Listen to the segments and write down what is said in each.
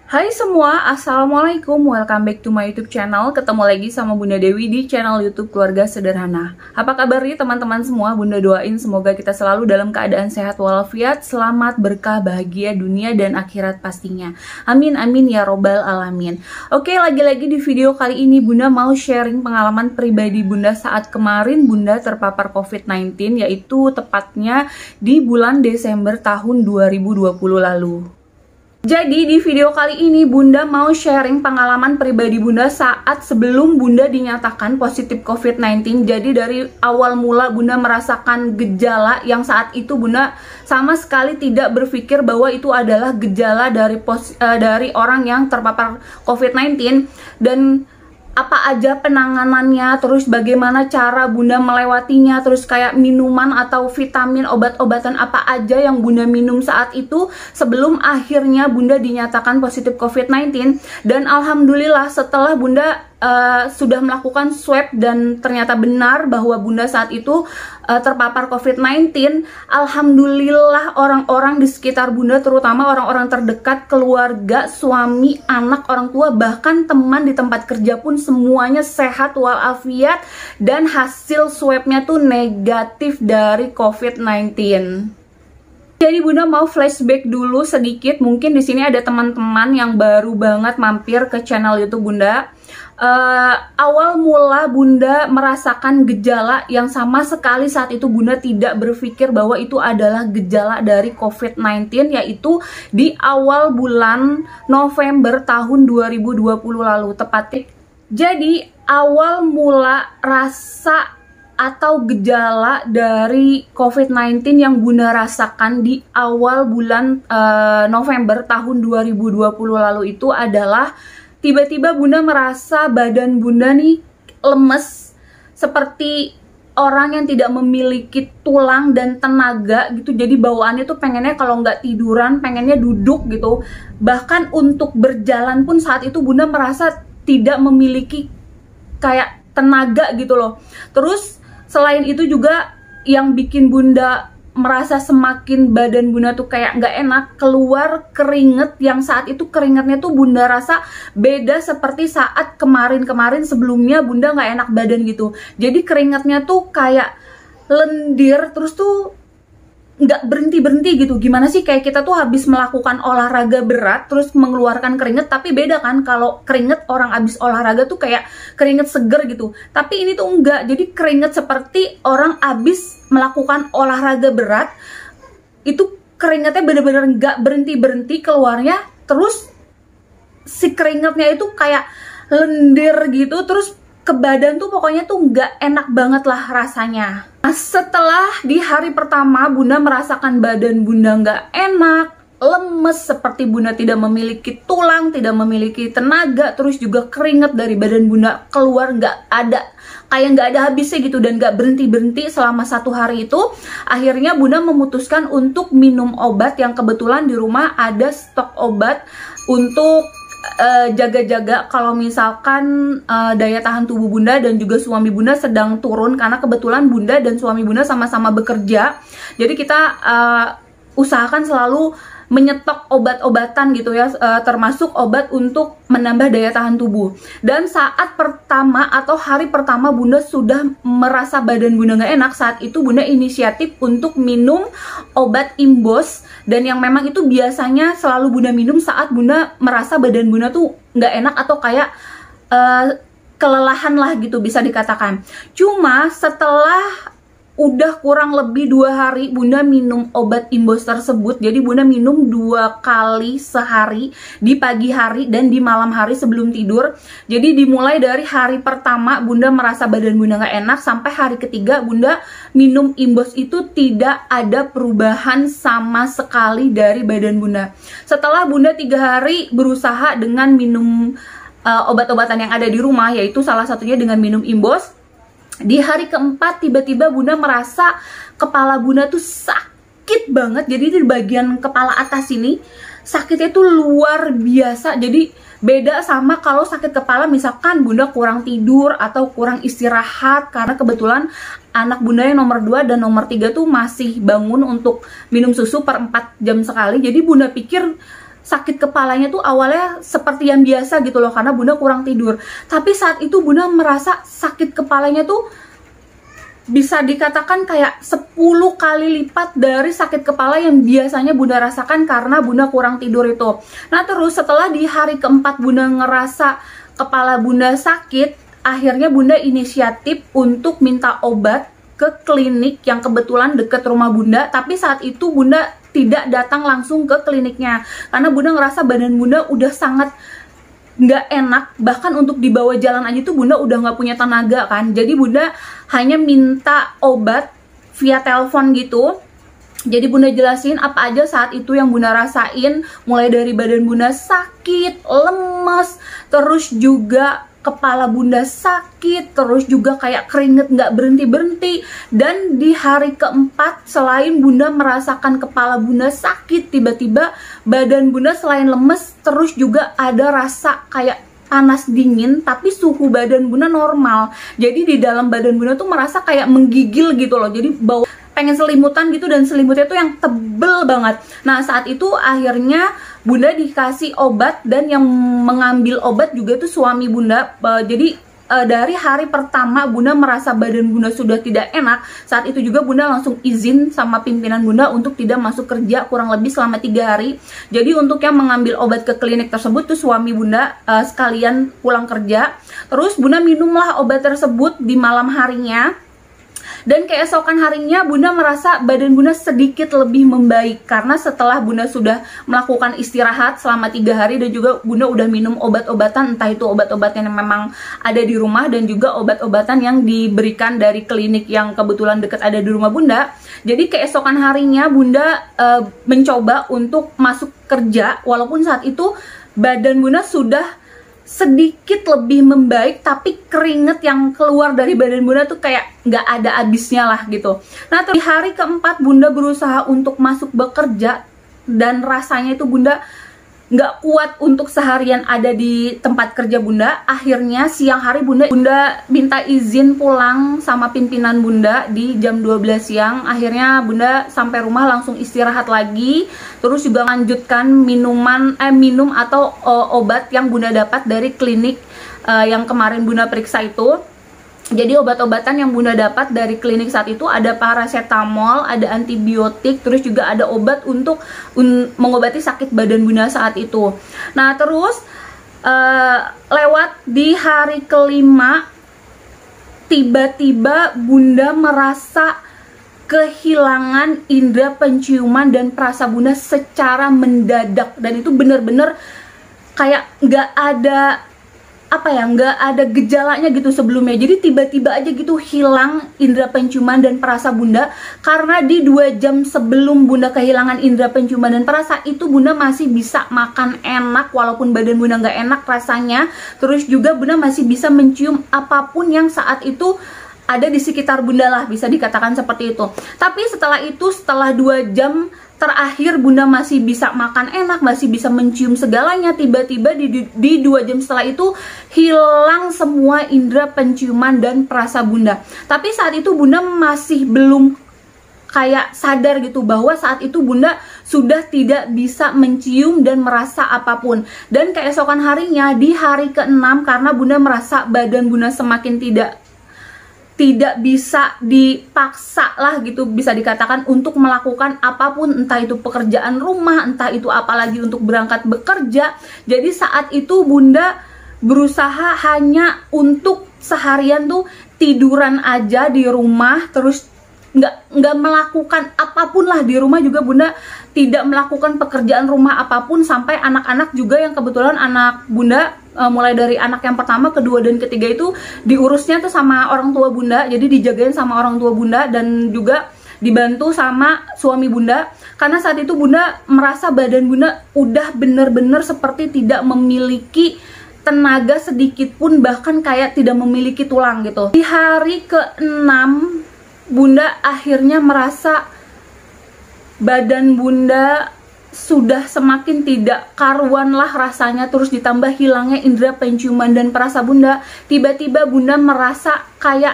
Hai semua, Assalamualaikum, welcome back to my YouTube channel. Ketemu lagi sama Bunda Dewi di channel YouTube Keluarga Sederhana. Apa kabar nih teman-teman semua? Bunda doain semoga kita selalu dalam keadaan sehat walafiat, selamat, berkah, bahagia dunia dan akhirat pastinya. Amin, amin ya robbal alamin. Oke, lagi-lagi di video kali ini Bunda mau sharing pengalaman pribadi Bunda saat kemarin Bunda terpapar COVID-19, yaitu tepatnya di bulan Desember tahun 2020 lalu. Jadi di video kali ini Bunda mau sharing pengalaman pribadi Bunda saat sebelum Bunda dinyatakan positif COVID-19. Jadi dari awal mula Bunda merasakan gejala yang saat itu Bunda sama sekali tidak berpikir bahwa itu adalah gejala dari orang yang terpapar COVID-19, dan apa aja penanganannya, terus bagaimana cara Bunda melewatinya, terus kayak minuman atau vitamin, obat-obatan apa aja yang Bunda minum saat itu sebelum akhirnya Bunda dinyatakan positif COVID-19. Dan alhamdulillah setelah Bunda sudah melakukan swab dan ternyata benar bahwa Bunda saat itu terpapar COVID-19, alhamdulillah orang-orang di sekitar Bunda, terutama orang-orang terdekat, keluarga, suami, anak, orang tua, bahkan teman di tempat kerja pun semuanya sehat walafiat dan hasil swabnya tuh negatif dari COVID-19. Jadi Bunda mau flashback dulu sedikit, mungkin di sini ada teman-teman yang baru banget mampir ke channel YouTube Bunda. Awal mula Bunda merasakan gejala yang sama sekali saat itu Bunda tidak berpikir bahwa itu adalah gejala dari COVID-19, yaitu di awal bulan November tahun 2020 lalu tepatnya. Jadi awal mula rasa atau gejala dari COVID-19 yang Bunda rasakan di awal bulan November tahun 2020 lalu itu adalah tiba-tiba Bunda merasa badan Bunda nih lemes, seperti orang yang tidak memiliki tulang dan tenaga gitu. Jadi bawaannya tuh pengennya kalau nggak tiduran, pengennya duduk gitu. Bahkan untuk berjalan pun saat itu Bunda merasa tidak memiliki kayak tenaga gitu loh. Terus selain itu juga yang bikin Bunda merasa semakin badan Bunda tuh kayak nggak enak, keluar keringet yang saat itu keringetnya tuh Bunda rasa beda seperti saat kemarin-kemarin sebelumnya Bunda nggak enak badan gitu. Jadi keringetnya tuh kayak lendir, terus tuh nggak berhenti-berhenti gitu. Gimana sih, kayak kita tuh habis melakukan olahraga berat terus mengeluarkan keringet, tapi beda kan kalau keringet orang habis olahraga tuh kayak keringet seger gitu, tapi ini tuh enggak. Jadi keringet seperti orang habis melakukan olahraga berat, itu keringetnya bener-bener nggak berhenti-berhenti keluarnya, terus si keringetnya itu kayak lendir gitu, terus ke badan tuh pokoknya tuh nggak enak banget lah rasanya. Nah, setelah di hari pertama Bunda merasakan badan Bunda nggak enak, lemes, seperti Bunda tidak memiliki tulang, tidak memiliki tenaga, terus juga keringet dari badan Bunda keluar nggak ada, kayak nggak ada habisnya gitu, dan nggak berhenti-berhenti selama 1 hari itu. Akhirnya Bunda memutuskan untuk minum obat, yang kebetulan di rumah ada stok obat untuk jaga-jaga kalau misalkan daya tahan tubuh Bunda dan juga suami Bunda sedang turun, karena kebetulan Bunda dan suami Bunda sama-sama bekerja. Jadi kita usahakan selalu menyetok obat-obatan gitu ya, termasuk obat untuk menambah daya tahan tubuh. Dan saat pertama atau hari pertama Bunda sudah merasa badan Bunda nggak enak, saat itu Bunda inisiatif untuk minum obat Imbos, dan yang memang itu biasanya selalu Bunda minum saat Bunda merasa badan Bunda tuh nggak enak atau kayak kelelahan lah gitu bisa dikatakan. Cuma setelah udah kurang lebih 2 hari Bunda minum obat Imbos tersebut, jadi Bunda minum 2 kali sehari, di pagi hari dan di malam hari sebelum tidur. Jadi dimulai dari hari pertama Bunda merasa badan Bunda nggak enak, sampai hari ketiga Bunda minum Imbos itu tidak ada perubahan sama sekali dari badan Bunda. Setelah Bunda 3 hari berusaha dengan minum obat-obatan yang ada di rumah, yaitu salah satunya dengan minum Imbos, di hari keempat tiba-tiba Bunda merasa kepala Bunda tuh sakit banget. Jadi di bagian kepala atas ini sakitnya tuh luar biasa. Jadi beda sama kalau sakit kepala misalkan Bunda kurang tidur atau kurang istirahat, karena kebetulan anak Bunda yang nomor 2 dan nomor 3 tuh masih bangun untuk minum susu per 4 jam sekali. Jadi Bunda pikir sakit kepalanya tuh awalnya seperti yang biasa gitu loh, karena bunda kurang tidur. Tapi saat itu bunda merasa sakit kepalanya tuh bisa dikatakan kayak 10 kali lipat dari sakit kepala yang biasanya bunda rasakan karena bunda kurang tidur itu. Nah terus setelah di hari keempat bunda ngerasa kepala bunda sakit, akhirnya bunda inisiatif untuk minta obat ke klinik yang kebetulan deket rumah bunda. Tapi saat itu bunda tidak datang langsung ke kliniknya karena bunda ngerasa badan bunda udah sangat nggak enak, bahkan untuk dibawa jalan aja tuh bunda udah nggak punya tenaga kan. Jadi bunda hanya minta obat via telepon gitu. Jadi bunda jelasin apa aja saat itu yang bunda rasain, mulai dari badan bunda sakit, lemes, terus juga kepala bunda sakit, terus juga kayak keringet nggak berhenti-berhenti. Dan di hari keempat, selain bunda merasakan kepala bunda sakit, tiba-tiba badan bunda selain lemes, terus juga ada rasa kayak panas dingin, tapi suhu badan bunda normal. Jadi di dalam badan bunda tuh merasa kayak menggigil gitu loh. Jadi bau pengen selimutan gitu, dan selimutnya tuh yang tebel banget. Nah saat itu akhirnya bunda dikasih obat, dan yang mengambil obat juga tuh suami bunda. Jadi dari hari pertama bunda merasa badan bunda sudah tidak enak, saat itu juga bunda langsung izin sama pimpinan bunda untuk tidak masuk kerja kurang lebih selama 3 hari. Jadi untuk yang mengambil obat ke klinik tersebut tuh suami bunda sekalian pulang kerja. Terus bunda minumlah obat tersebut di malam harinya. Dan keesokan harinya bunda merasa badan bunda sedikit lebih membaik, karena setelah bunda sudah melakukan istirahat selama 3 hari, dan juga bunda udah minum obat-obatan, entah itu obat-obatan yang memang ada di rumah dan juga obat-obatan yang diberikan dari klinik yang kebetulan dekat ada di rumah bunda. Jadi keesokan harinya bunda mencoba untuk masuk kerja, walaupun saat itu badan bunda sudah sedikit lebih membaik, tapi keringet yang keluar dari badan bunda tuh kayak nggak ada habisnya lah gitu. Nah di hari keempat bunda berusaha untuk masuk bekerja, dan rasanya itu bunda nggak kuat untuk seharian ada di tempat kerja bunda. Akhirnya siang hari bunda minta izin pulang sama pimpinan bunda di jam 12 siang. Akhirnya bunda sampai rumah langsung istirahat lagi, terus juga lanjutkan minum atau obat yang bunda dapat dari klinik yang kemarin bunda periksa itu. Jadi obat-obatan yang bunda dapat dari klinik saat itu ada paracetamol, ada antibiotik, terus juga ada obat untuk mengobati sakit badan bunda saat itu. Nah terus lewat di hari kelima, tiba-tiba bunda merasa kehilangan indera penciuman dan perasa bunda secara mendadak, dan itu bener-bener kayak nggak ada nggak ada gejalanya gitu sebelumnya. Jadi tiba-tiba aja gitu hilang indera penciuman dan perasa bunda, karena di 2 jam sebelum bunda kehilangan indera penciuman dan perasa itu bunda masih bisa makan enak walaupun badan bunda nggak enak rasanya. Terus juga bunda masih bisa mencium apapun yang saat itu ada di sekitar bunda lah, bisa dikatakan seperti itu. Tapi setelah itu, setelah 2 jam terakhir bunda masih bisa makan enak, masih bisa mencium segalanya, tiba-tiba di 2 jam setelah itu hilang semua indera penciuman dan perasa bunda. Tapi saat itu bunda masih belum kayak sadar gitu bahwa saat itu bunda sudah tidak bisa mencium dan merasa apapun. Dan keesokan harinya di hari ke-6, karena bunda merasa badan bunda semakin tidak bisa dipaksa lah gitu, bisa dikatakan untuk melakukan apapun, entah itu pekerjaan rumah, entah itu apalagi untuk berangkat bekerja. Jadi saat itu bunda berusaha hanya untuk seharian tuh tiduran aja di rumah, terus nggak melakukan apapun lah di rumah. Juga bunda tidak melakukan pekerjaan rumah apapun, sampai anak-anak juga yang kebetulan anak bunda mulai dari anak yang pertama, kedua, dan ketiga itu diurusnya tuh sama orang tua bunda. Jadi dijagain sama orang tua bunda dan juga dibantu sama suami bunda, karena saat itu bunda merasa badan bunda udah bener-bener seperti tidak memiliki tenaga sedikit pun, bahkan kayak tidak memiliki tulang gitu. Di hari ke-6 bunda akhirnya merasa badan bunda sudah semakin tidak karuan lah rasanya, terus ditambah hilangnya indera penciuman dan perasa bunda. Tiba-tiba bunda merasa kayak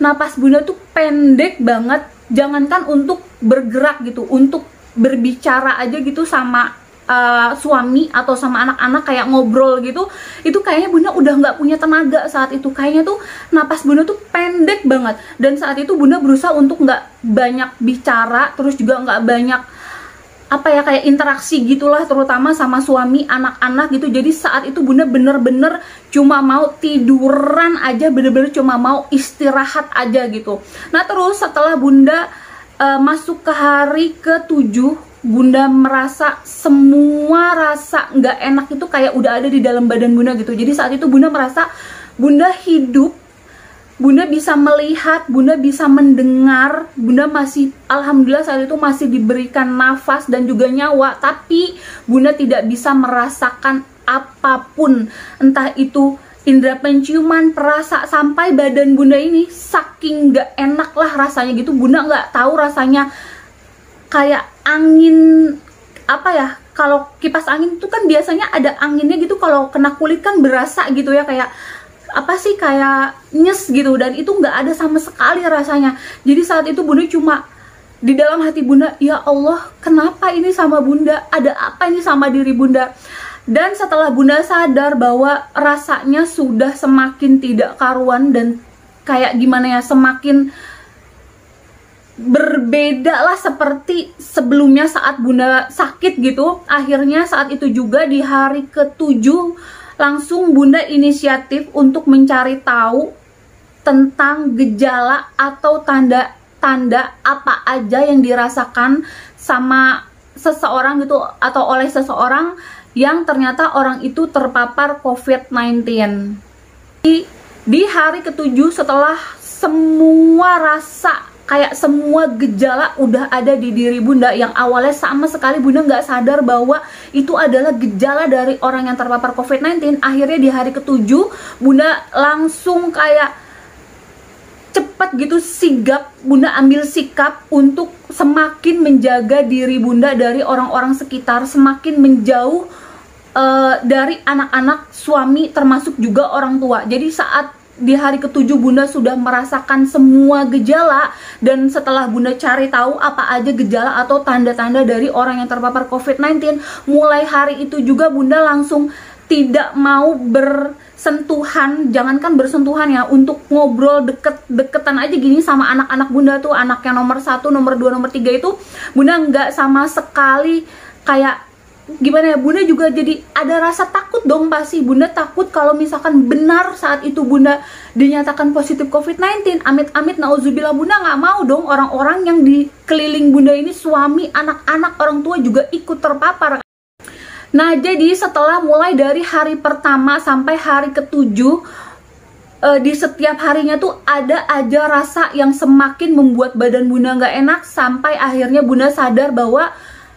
napas bunda tuh pendek banget, jangankan untuk bergerak gitu, untuk berbicara aja gitu sama suami atau sama anak-anak kayak ngobrol gitu, itu kayaknya bunda udah nggak punya tenaga saat itu. Kayaknya tuh napas bunda tuh pendek banget, dan saat itu bunda berusaha untuk nggak banyak bicara, terus juga nggak banyak kayak interaksi gitulah, terutama sama suami, anak-anak gitu. Jadi saat itu bunda bener-bener cuma mau tiduran aja, bener-bener cuma mau istirahat aja gitu. Nah terus setelah bunda masuk ke hari ke-7, bunda merasa semua rasa nggak enak itu kayak udah ada di dalam badan bunda gitu. Jadi saat itu bunda merasa bunda hidup, bunda bisa melihat, bunda bisa mendengar, bunda masih, alhamdulillah saat itu masih diberikan nafas dan juga nyawa, tapi bunda tidak bisa merasakan apapun, entah itu indera penciuman, perasa, sampai badan bunda ini saking nggak enak lah rasanya gitu. Bunda nggak tahu rasanya kayak angin, kalau kipas angin itu kan biasanya ada anginnya gitu, kalau kena kulit kan berasa gitu ya, kayak kayak nyes gitu, dan itu nggak ada sama sekali rasanya. Jadi saat itu bunda cuma di dalam hati bunda, ya Allah kenapa ini sama bunda, ada apa ini sama diri bunda. Dan setelah bunda sadar bahwa rasanya sudah semakin tidak karuan dan kayak gimana ya, semakin berbeda lah seperti sebelumnya saat bunda sakit gitu. Akhirnya saat itu juga di hari ke-7 langsung bunda inisiatif untuk mencari tahu tentang gejala atau tanda-tanda apa aja yang dirasakan sama seseorang gitu, atau oleh seseorang yang ternyata orang itu terpapar COVID-19. Di hari ke-7 setelah semua rasa, kayak semua gejala udah ada di diri bunda, yang awalnya sama sekali bunda nggak sadar bahwa itu adalah gejala dari orang yang terpapar COVID-19. Akhirnya di hari ke-7 bunda langsung kayak cepat gitu, sigap, bunda ambil sikap untuk semakin menjaga diri bunda dari orang-orang sekitar, semakin menjauh dari anak-anak, suami, termasuk juga orang tua. Jadi saat di hari ke-7 bunda sudah merasakan semua gejala, dan setelah bunda cari tahu apa aja gejala atau tanda-tanda dari orang yang terpapar COVID-19, mulai hari itu juga bunda langsung tidak mau bersentuhan, jangankan bersentuhan ya, untuk ngobrol deketan aja gini sama anak-anak bunda tuh, anak yang nomor 1, nomor 2, nomor 3 itu bunda nggak sama sekali kayak gimana ya, bunda juga jadi ada rasa takut dong. Pasti bunda takut kalau misalkan benar saat itu bunda dinyatakan positif COVID-19, amit-amit nauzubillah, bunda nggak mau dong orang-orang yang di keliling bunda ini, suami, anak-anak, orang tua juga ikut terpapar. Nah jadi setelah mulai dari hari pertama sampai hari ke-7, di setiap harinya tuh ada aja rasa yang semakin membuat badan bunda nggak enak, sampai akhirnya bunda sadar bahwa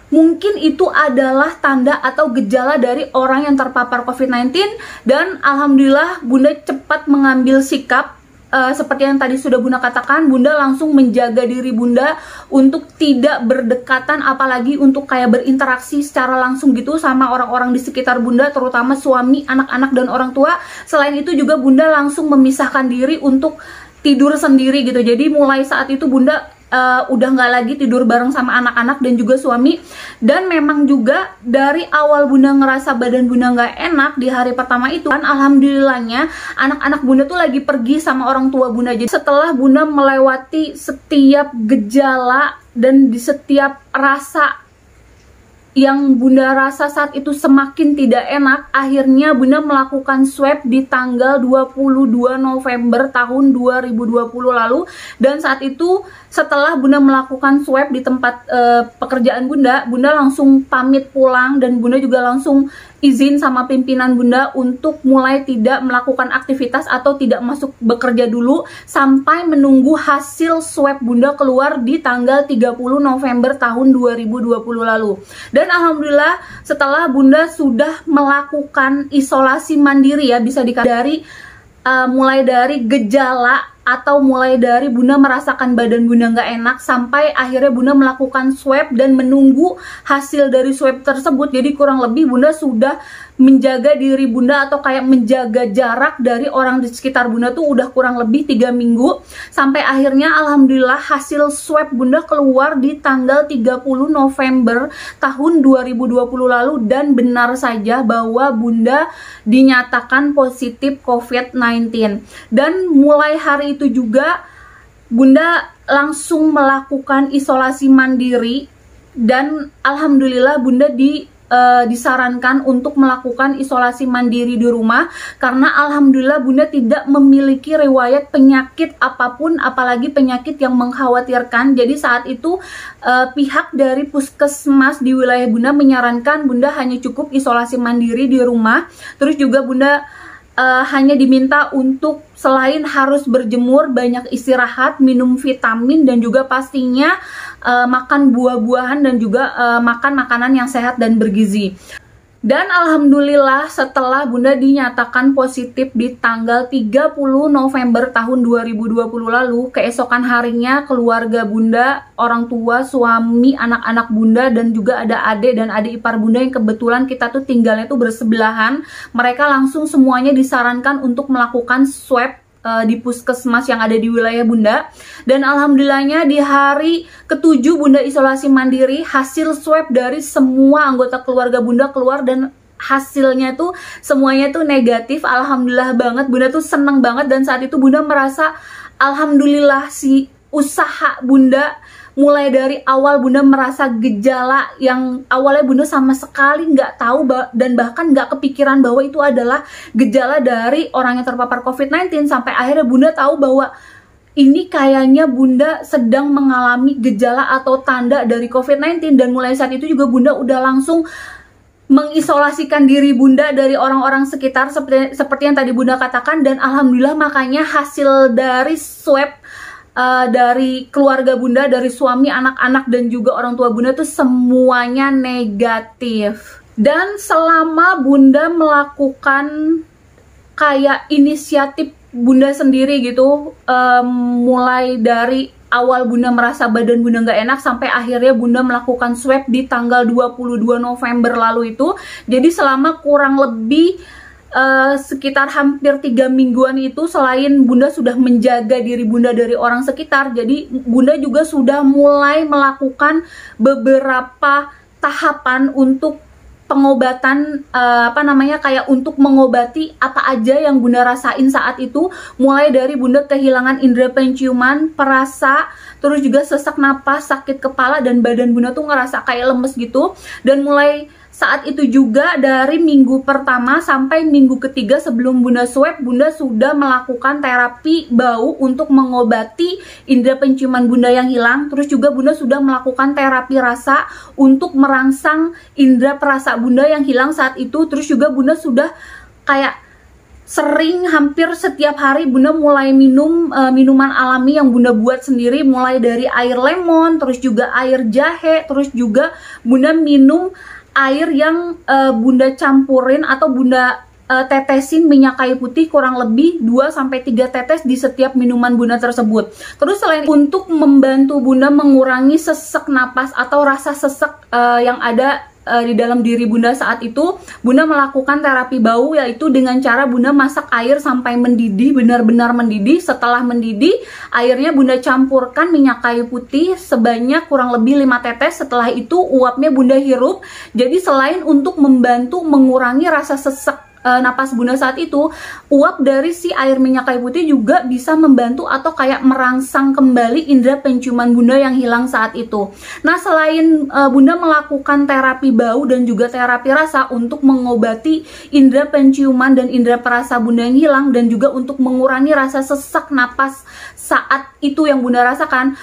mungkin itu adalah tanda atau gejala dari orang yang terpapar COVID-19. Dan alhamdulillah bunda cepat mengambil sikap, seperti yang tadi sudah bunda katakan, bunda langsung menjaga diri bunda untuk tidak berdekatan, apalagi untuk kayak berinteraksi secara langsung gitu sama orang-orang di sekitar bunda, terutama suami, anak-anak, dan orang tua. Selain itu juga bunda langsung memisahkan diri untuk tidur sendiri gitu. Jadi mulai saat itu bunda udah nggak lagi tidur bareng sama anak-anak dan juga suami. Dan memang juga dari awal bunda ngerasa badan bunda nggak enak di hari pertama itu kan, alhamdulillahnya anak-anak bunda tuh lagi pergi sama orang tua bunda. Jadi setelah bunda melewati setiap gejala dan di setiap rasa yang bunda rasa saat itu semakin tidak enak, akhirnya bunda melakukan swab di tanggal 22 November tahun 2020 lalu. Dan saat itu setelah bunda melakukan swab di tempat pekerjaan bunda langsung pamit pulang, dan bunda juga langsung izin sama pimpinan bunda untuk mulai tidak melakukan aktivitas atau tidak masuk bekerja dulu sampai menunggu hasil swab bunda keluar di tanggal 30 November tahun 2020 lalu. Dan alhamdulillah setelah bunda sudah melakukan isolasi mandiri ya, bisa dikatakan dari mulai dari gejala atau mulai dari bunda merasakan badan bunda nggak enak sampai akhirnya bunda melakukan swab dan menunggu hasil dari swab tersebut. Jadi kurang lebih bunda sudah menjaga diri Bunda atau kayak menjaga jarak dari orang di sekitar Bunda tuh udah kurang lebih 3 minggu, sampai akhirnya alhamdulillah hasil swab Bunda keluar di tanggal 30 November tahun 2020 lalu, dan benar saja bahwa Bunda dinyatakan positif COVID-19. Dan mulai hari itu juga Bunda langsung melakukan isolasi mandiri, dan alhamdulillah Bunda disarankan untuk melakukan isolasi mandiri di rumah karena alhamdulillah Bunda tidak memiliki riwayat penyakit apapun, apalagi penyakit yang mengkhawatirkan. Jadi saat itu pihak dari puskesmas di wilayah Bunda menyarankan Bunda hanya cukup isolasi mandiri di rumah. Terus juga Bunda hanya diminta untuk selain harus berjemur, banyak istirahat, minum vitamin, dan juga pastinya makan buah-buahan dan juga makan makanan yang sehat dan bergizi. Dan alhamdulillah setelah Bunda dinyatakan positif di tanggal 30 November tahun 2020 lalu, keesokan harinya keluarga Bunda, orang tua, suami, anak-anak Bunda, dan juga ada adik dan adik ipar Bunda yang kebetulan kita tuh tinggalnya tuh bersebelahan, mereka langsung semuanya disarankan untuk melakukan swab di puskesmas yang ada di wilayah Bunda. Dan alhamdulillahnya di hari ke-7 Bunda isolasi mandiri, hasil swab dari semua anggota keluarga Bunda keluar dan hasilnya tuh semuanya tuh negatif. Alhamdulillah banget, Bunda tuh seneng banget. Dan saat itu Bunda merasa alhamdulillah si usaha Bunda, mulai dari awal Bunda merasa gejala yang awalnya Bunda sama sekali nggak tahu dan bahkan nggak kepikiran bahwa itu adalah gejala dari orang yang terpapar COVID-19, sampai akhirnya Bunda tahu bahwa ini kayaknya Bunda sedang mengalami gejala atau tanda dari COVID-19. Dan mulai saat itu juga Bunda udah langsung mengisolasikan diri Bunda dari orang-orang sekitar seperti yang tadi Bunda katakan. Dan alhamdulillah makanya hasil dari swab dari keluarga Bunda, dari suami, anak-anak, dan juga orang tua Bunda tuh semuanya negatif. Dan selama Bunda melakukan kayak inisiatif Bunda sendiri gitu, mulai dari awal Bunda merasa badan Bunda nggak enak sampai akhirnya Bunda melakukan swab di tanggal 22 November lalu itu. Jadi selama kurang lebih sekitar hampir 3 mingguan itu, selain Bunda sudah menjaga diri Bunda dari orang sekitar, jadi Bunda juga sudah mulai melakukan beberapa tahapan untuk pengobatan, kayak untuk mengobati apa aja yang Bunda rasain saat itu. Mulai dari Bunda kehilangan indera penciuman, perasa, terus juga sesak napas, sakit kepala, dan badan Bunda tuh ngerasa kayak lemes gitu. Dan mulai saat itu juga dari minggu pertama sampai minggu ketiga sebelum Bunda swab, Bunda sudah melakukan terapi bau untuk mengobati indera penciuman Bunda yang hilang. Terus juga Bunda sudah melakukan terapi rasa untuk merangsang indera perasa Bunda yang hilang saat itu. Terus juga Bunda sudah kayak sering, hampir setiap hari Bunda mulai minum minuman alami yang Bunda buat sendiri, mulai dari air lemon, terus juga air jahe, terus juga Bunda minum air yang Bunda campurin atau Bunda tetesin minyak kayu putih kurang lebih 2-3 tetes di setiap minuman Bunda tersebut. Terus selain untuk membantu Bunda mengurangi sesak napas atau rasa sesak yang ada di dalam diri Bunda saat itu, Bunda melakukan terapi bau, yaitu dengan cara Bunda masak air sampai mendidih, benar-benar mendidih. Setelah mendidih, airnya Bunda campurkan minyak kayu putih sebanyak kurang lebih 5 tetes. Setelah itu uapnya Bunda hirup. Jadi selain untuk membantu mengurangi rasa sesak napas Bunda saat itu, uap dari si air minyak kayu putih juga bisa membantu atau kayak merangsang kembali indera penciuman Bunda yang hilang saat itu. Nah, selain Bunda melakukan terapi bau dan juga terapi rasa untuk mengobati indera penciuman dan indera perasa Bunda yang hilang, dan juga untuk mengurangi rasa sesak napas saat itu yang Bunda rasakan,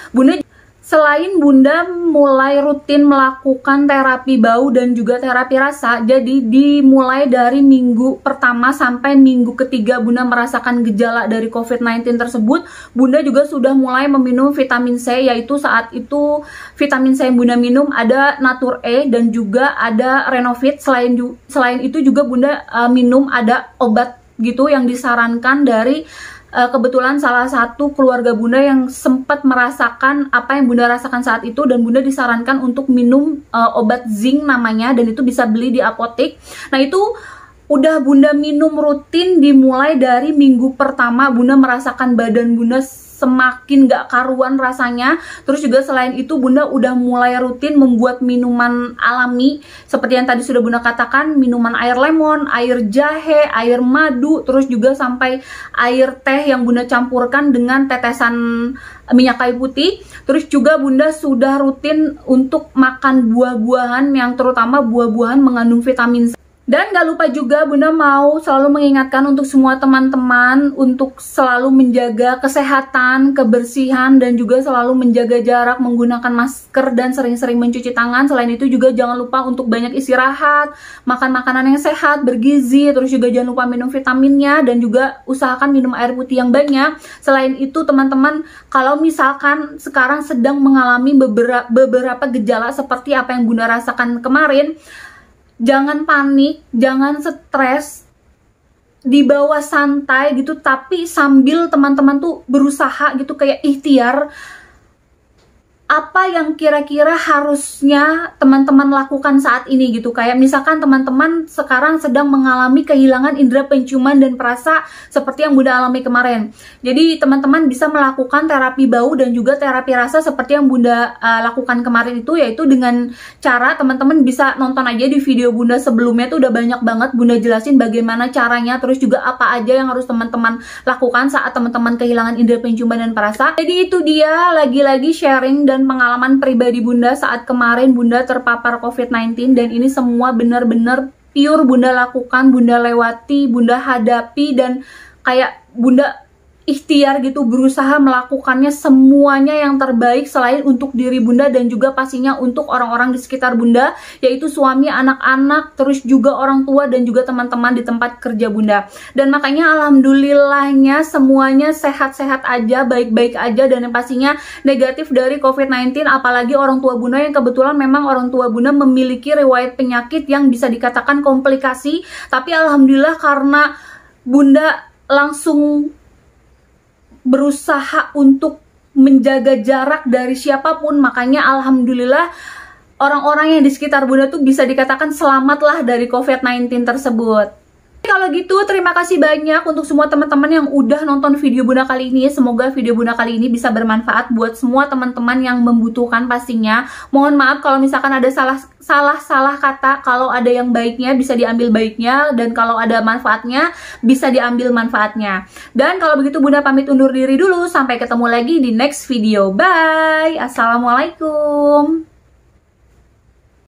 selain Bunda mulai rutin melakukan terapi bau dan juga terapi rasa, jadi dimulai dari minggu pertama sampai minggu ketiga Bunda merasakan gejala dari COVID-19 tersebut, Bunda juga sudah mulai meminum vitamin C, yaitu saat itu vitamin C yang Bunda minum ada Natur E dan juga ada Renovit. Selain itu juga Bunda minum ada obat gitu yang disarankan dari kebetulan salah satu keluarga Bunda yang sempat merasakan apa yang Bunda rasakan saat itu, dan Bunda disarankan untuk minum obat zinc namanya, dan itu bisa beli di apotek. Nah, itu udah Bunda minum rutin dimulai dari minggu pertama. Bunda merasakan badan Bunda semakin gak karuan rasanya. Terus juga selain itu Bunda udah mulai rutin membuat minuman alami seperti yang tadi sudah Bunda katakan, minuman air lemon, air jahe, air madu, terus juga sampai air teh yang Bunda campurkan dengan tetesan minyak kayu putih. Terus juga Bunda sudah rutin untuk makan buah-buahan yang terutama buah-buahan mengandung vitamin C. Dan gak lupa juga Bunda mau selalu mengingatkan untuk semua teman-teman untuk selalu menjaga kesehatan, kebersihan, dan juga selalu menjaga jarak, menggunakan masker, dan sering-sering mencuci tangan. Selain itu juga jangan lupa untuk banyak istirahat, makan makanan yang sehat, bergizi, terus juga jangan lupa minum vitaminnya, dan juga usahakan minum air putih yang banyak. Selain itu teman-teman, kalau misalkan sekarang sedang mengalami beberapa gejala seperti apa yang Bunda rasakan kemarin, jangan panik, jangan stres, dibawa santai gitu, tapi sambil teman-teman tuh berusaha gitu kayak ikhtiar apa yang kira-kira harusnya teman-teman lakukan saat ini gitu. Kayak misalkan teman-teman sekarang sedang mengalami kehilangan indera penciuman dan perasa seperti yang Bunda alami kemarin. Jadi teman-teman bisa melakukan terapi bau dan juga terapi rasa seperti yang Bunda lakukan kemarin itu, yaitu dengan cara teman-teman bisa nonton aja di video Bunda sebelumnya tuh udah banyak banget Bunda jelasin bagaimana caranya, terus juga apa aja yang harus teman-teman lakukan saat teman-teman kehilangan indera penciuman dan perasa. Jadi itu dia lagi-lagi sharing dan pengalaman pribadi Bunda saat kemarin Bunda terpapar COVID-19, dan ini semua benar-benar pure Bunda lakukan, Bunda lewati, Bunda hadapi, dan kayak Bunda ikhtiar gitu, berusaha melakukannya semuanya yang terbaik selain untuk diri Bunda dan juga pastinya untuk orang-orang di sekitar Bunda, yaitu suami, anak-anak, terus juga orang tua dan juga teman-teman di tempat kerja Bunda. Dan makanya alhamdulillahnya semuanya sehat-sehat aja, baik-baik aja, dan yang pastinya negatif dari COVID-19, apalagi orang tua Bunda yang kebetulan memang orang tua Bunda memiliki riwayat penyakit yang bisa dikatakan komplikasi, tapi alhamdulillah karena Bunda langsung berusaha untuk menjaga jarak dari siapapun, makanya alhamdulillah orang-orang yang di sekitar Bunda tuh bisa dikatakan selamatlah dari COVID-19 tersebut. Kalau gitu terima kasih banyak untuk semua teman-teman yang udah nonton video Bunda kali ini. Semoga video Bunda kali ini bisa bermanfaat buat semua teman-teman yang membutuhkan pastinya. Mohon maaf kalau misalkan ada salah kata, kalau ada yang baiknya bisa diambil baiknya, dan kalau ada manfaatnya bisa diambil manfaatnya. Dan kalau begitu Bunda pamit undur diri dulu, sampai ketemu lagi di next video. Bye. Assalamualaikum.